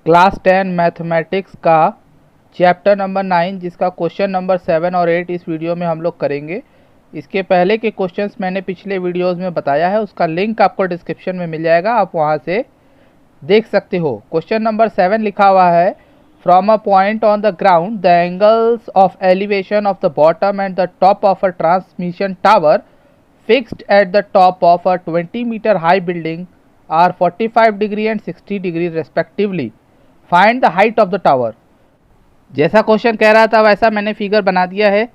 Class 10 mathematics का chapter number 9 जिसका question number 7 और 8 इस वीडियो में हम लोग करेंगे। इसके पहले के क्वेश्चंस मैंने पिछले वीडियोस में बताया है, उसका लिंक आपको डिस्क्रिप्शन में मिल जाएगा, आप वहां से देख सकते हो। क्वेश्चन नंबर 7 लिखा हुआ है, from a point on the ground the angles of elevation of the bottom and the top of a transmission tower fixed at the top of a 20-meter high building are 45 degree and 60 degree respectively. Find the height of the tower. जैसा question कह रहा था वैसा मैंने figure बना दिया है,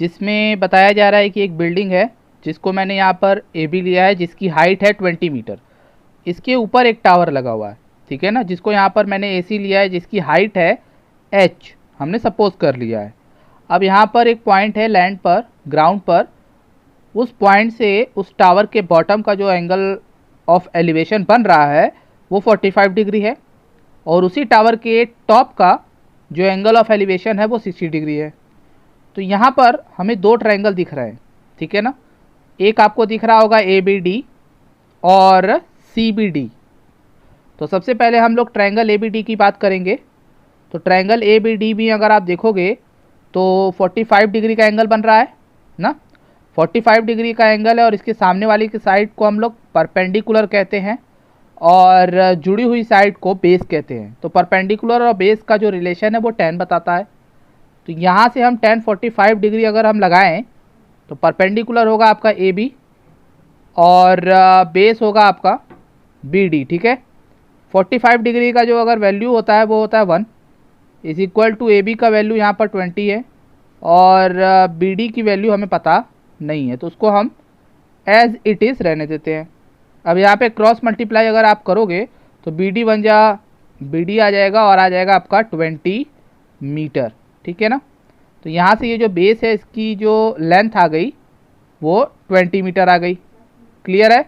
जिसमें बताया जा रहा है कि एक बिल्डिंग है जिसको मैंने यहाँ पर ए बी लिया है, जिसकी हाइट है 20 मीटर। इसके ऊपर एक टावर लगा हुआ है, ठीक है ना, जिसको यहाँ पर मैंने ए सी लिया है, जिसकी हाइट है एच, हमने सपोज कर लिया है। अब यहाँ पर एक पॉइंट है लैंड पर, ग्राउंड पर, उस पॉइंट से उस टावर के बॉटम का जो एंगल ऑफ एलिवेशन बन रहा है वो 45 डिग्री है, और उसी टावर के टॉप का जो एंगल ऑफ एलिवेशन है वो 60 डिग्री है। तो यहाँ पर हमें दो ट्रायंगल दिख रहे हैं, ठीक है ना। एक आपको दिख रहा होगा ए बी डी और सी बी डी। तो सबसे पहले हम लोग ट्रायंगल ए बी डी की बात करेंगे। तो ट्रायंगल ए बी डी भी अगर आप देखोगे तो 45 डिग्री का एंगल बन रहा है ना, 45 डिग्री का एंगल है, और इसके सामने वाली की साइड को हम लोग परपेंडिकुलर कहते हैं और जुड़ी हुई साइड को बेस कहते हैं। तो परपेंडिकुलर और बेस का जो रिलेशन है वो 10 बताता है। तो यहाँ से हम 10 45 डिग्री अगर हम लगाएं तो परपेंडिकुलर होगा आपका ए बी और बेस होगा आपका बी डी, ठीक है। 45 डिग्री का जो अगर वैल्यू होता है वो होता है 1 is equal to a b का वैल्यू यहाँ पर 20 है, और बी डी की वैल्यू हमें पता नहीं है, तो उसको हम एज इट इज़ रहने देते हैं। अब यहाँ पे क्रॉस मल्टीप्लाई अगर आप करोगे तो बी डी बन जा बी डी आ जाएगा और आ जाएगा आपका 20 मीटर, ठीक है ना। तो यहाँ से ये जो बेस है इसकी जो लेंथ आ गई वो 20 मीटर आ गई। क्लियर है।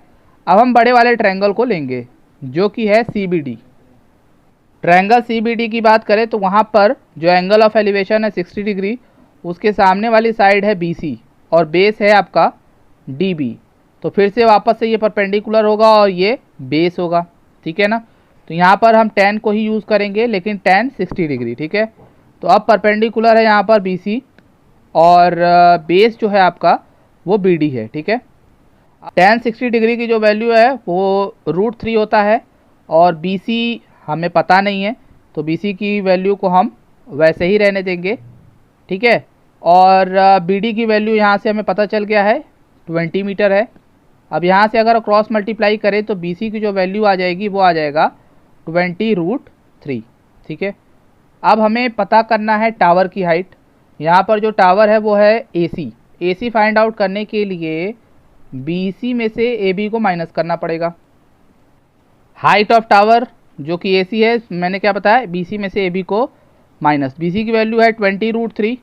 अब हम बड़े वाले ट्रायंगल को लेंगे जो कि है C B D. Triangle C B D की बात करें तो वहाँ पर जो एंगल ऑफ एलिवेशन है 60 डिग्री, उसके सामने वाली साइड है बी सी और बेस है आपका डी बी। तो फिर से वापस से ये परपेंडिकुलर होगा और ये बेस होगा, ठीक है ना। तो यहाँ पर हम 10 को ही यूज़ करेंगे, लेकिन 10 60 डिग्री, ठीक है। तो अब परपेंडिकुलर है यहाँ पर बी सी और बेस जो है आपका वो बी डी है, ठीक है। 10 60 डिग्री की जो वैल्यू है वो √3 होता है, और बी सी हमें पता नहीं है, तो बी सी की वैल्यू को हम वैसे ही रहने देंगे, ठीक है। और बी डी की वैल्यू यहाँ से हमें पता चल गया है 20 मीटर है। अब यहाँ से अगर क्रॉस मल्टीप्लाई करें तो बी सी की जो वैल्यू आ जाएगी वो आ जाएगा 20√3, ठीक है। अब हमें पता करना है टावर की हाइट। यहाँ पर जो टावर है वो है ए सी। ए सी फाइंड आउट करने के लिए बी सी में से ए बी को माइनस करना पड़ेगा। हाइट ऑफ टावर जो कि ए सी है, मैंने क्या बताया, बी सी में से ए बी को माइनस। बी सी की वैल्यू है 20√3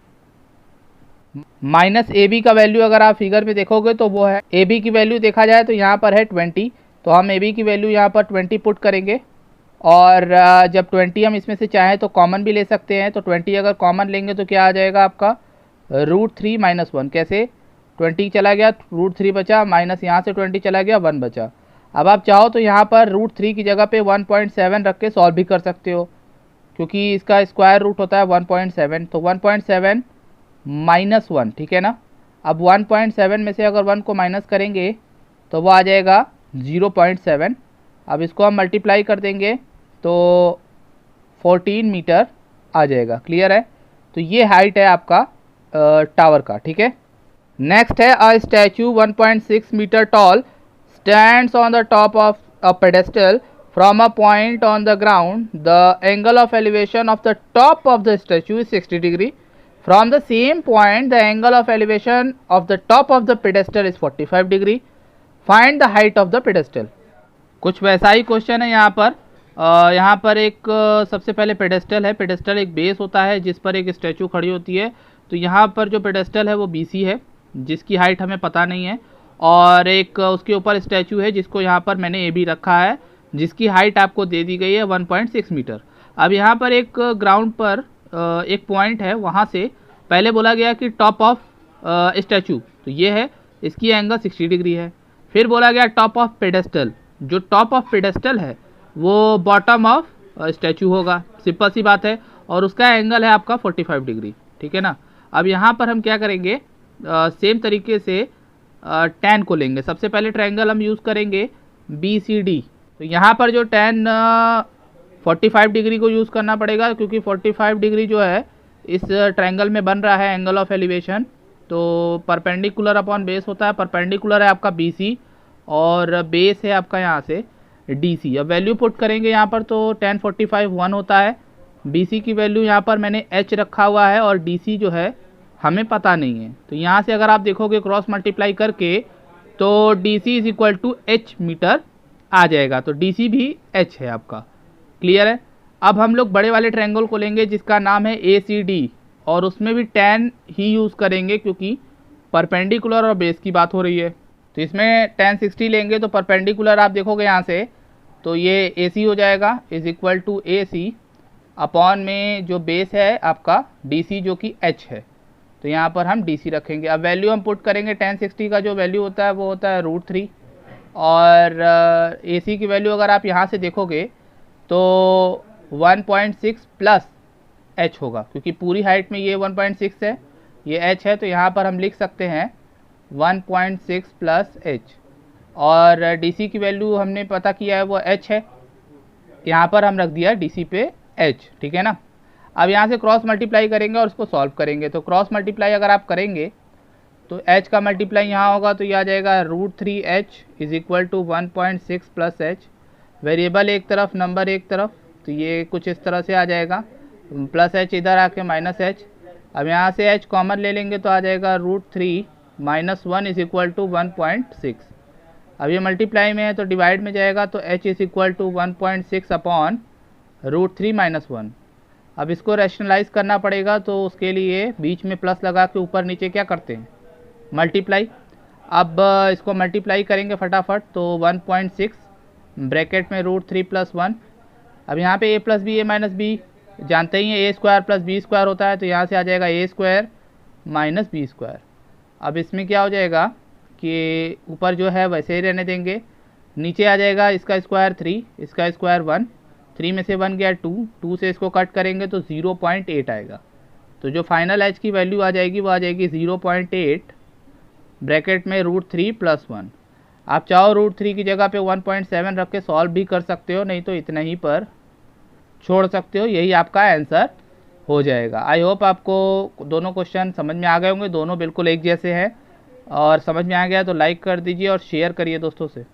माइनस ए बी का वैल्यू अगर आप फिगर में देखोगे तो वो है, ए बी की वैल्यू देखा जाए तो यहाँ पर है 20, तो हम ए बी की वैल्यू यहाँ पर 20 पुट करेंगे, और जब 20 हम इसमें से चाहें तो कॉमन भी ले सकते हैं। तो 20 अगर कॉमन लेंगे तो क्या आ जाएगा आपका √3 - 1। कैसे, 20 चला गया, √3 बचा, माइनस यहाँ से 20 चला गया, 1 बचा। अब आप चाहो तो यहाँ पर √3 की जगह पे 1.7 रख के सॉल्व भी कर सकते हो, क्योंकि इसका स्क्वायर रूट होता है 1.7। तो 1.7 - 1, ठीक है ना। अब 1.7 में से अगर 1 को माइनस करेंगे तो वो आ जाएगा 0.7। अब इसको हम मल्टीप्लाई कर देंगे तो 14 मीटर आ जाएगा। क्लियर है। तो ये हाइट है आपका टावर का, ठीक है। नेक्स्ट है, a statue 1.6 metre tall stands on the top of a pedestal from a point on the ground, the angle of elevation of the top of the statue is 60 degree. From the same point, the angle of elevation of the top of the pedestal is 45 degree. Find the height of the pedestal. कुछ वैसा ही question है यहाँ पर। यहाँ पर एक सबसे पहले पेडेस्टल है। पेडेस्टल एक बेस होता है जिस पर एक स्टैचू खड़ी होती है। तो यहाँ पर जो पेडेस्टल है वो बी सी है, जिसकी हाइट हमें पता नहीं है, और एक उसके ऊपर स्टैचू है जिसको यहाँ पर मैंने ए बी रखा है, जिसकी हाइट आपको दे दी गई है 1.6 मीटर। अब यहाँ पर एक ग्राउंड पर एक पॉइंट है, वहाँ से पहले बोला गया कि टॉप ऑफ स्टैचू, तो ये है, इसकी एंगल 60 डिग्री है। फिर बोला गया टॉप ऑफ पेडेस्टल, जो टॉप ऑफ पेडेस्टल है वो बॉटम ऑफ स्टैचू होगा, सिंपल सी बात है, और उसका एंगल है आपका 45 डिग्री, ठीक है ना। अब यहाँ पर हम क्या करेंगे, सेम तरीके से tan को लेंगे। सबसे पहले ट्रायंगल हम यूज़ करेंगे BCD, तो यहाँ पर जो tan 45 डिग्री को यूज़ करना पड़ेगा, क्योंकि 45 डिग्री जो है इस ट्रायंगल में बन रहा है एंगल ऑफ एलिवेशन। तो परपेंडिकुलर अपॉन बेस होता है, परपेंडिकुलर है आपका BC और बेस है आपका यहाँ से DC। अब वैल्यू पुट करेंगे यहाँ पर, तो tan 45 1 होता है। BC की वैल्यू यहाँ पर मैंने H रखा हुआ है और DC जो है हमें पता नहीं है। तो यहाँ से अगर आप देखोगे क्रॉस मल्टीप्लाई करके, तो DC is equal to H metre आ जाएगा। तो DC भी H है आपका, क्लियर है। अब हम लोग बड़े वाले ट्रायंगल को लेंगे जिसका नाम है ACD, और उसमें भी tan ही यूज़ करेंगे क्योंकि परपेंडिकुलर और बेस की बात हो रही है। तो इसमें tan 60 लेंगे तो परपेंडिकुलर आप देखोगे यहाँ से, तो ये AC हो जाएगा is equal to AC upon में जो बेस है आपका DC जो कि H है। तो यहाँ पर हम DC रखेंगे। अब वैल्यू हम पुट करेंगे, tan 60 का जो वैल्यू होता है वो होता है √3, और AC की वैल्यू अगर आप यहाँ से देखोगे तो 1.6 प्लस H होगा, क्योंकि पूरी हाइट में ये 1.6 है, ये H है। तो यहाँ पर हम लिख सकते हैं 1.6 प्लस H, और DC की वैल्यू हमने पता किया है वो H है, यहाँ पर हम रख दिया DC पे H, ठीक है ना। अब यहाँ से क्रॉस मल्टीप्लाई करेंगे और उसको सॉल्व करेंगे। तो क्रॉस मल्टीप्लाई अगर आप करेंगे तो H का मल्टीप्लाई यहाँ होगा, तो ये आ जाएगा √3H is equal to 1.6 plus H। Variable एक तरफ, नंबर एक तरफ, तो ये कुछ इस तरह से आ जाएगा, प्लस H इधर आके माइनस H। अब यहाँ से H कॉमन ले लेंगे तो आ जाएगा √3 माइनस 1 इज इक्वल टू 1.6। अब ये मल्टीप्लाई में है तो डिवाइड में जाएगा, तो H is equal to 1.6 upon √3 minus 1। अब इसको रैशनलाइज करना पड़ेगा, तो उसके लिए बीच में प्लस लगा के ऊपर नीचे क्या करते हैं, मल्टीप्लाई। अब इसको मल्टीप्लाई करेंगे फटाफट, तो 1.6 ब्रैकेट में √3 प्लस 1। अब यहाँ पे a plus b a minus b जानते ही हैं, a² प्लस b² होता है, तो यहाँ से आ जाएगा a² माइनस b²। अब इसमें क्या हो जाएगा कि ऊपर जो है वैसे ही रहने देंगे, नीचे आ जाएगा इसका स्क्वायर 3, इसका स्क्वायर 1, 3 में से 1 गया 2, 2 से इसको कट करेंगे तो 0.8 आएगा। तो जो फाइनल H की वैल्यू आ जाएगी वो आ जाएगी 0.8 ब्रैकेट में √3 प्लस 1। आप चाहो √3 की जगह पे 1.7 रख के सॉल्व भी कर सकते हो, नहीं तो इतना ही पर छोड़ सकते हो, यही आपका आंसर हो जाएगा। आई होप आपको दोनों क्वेश्चन समझ में आ गए होंगे, दोनों बिल्कुल एक जैसे हैं, और समझ में आ गया तो लाइक कर दीजिए और शेयर करिए दोस्तों से।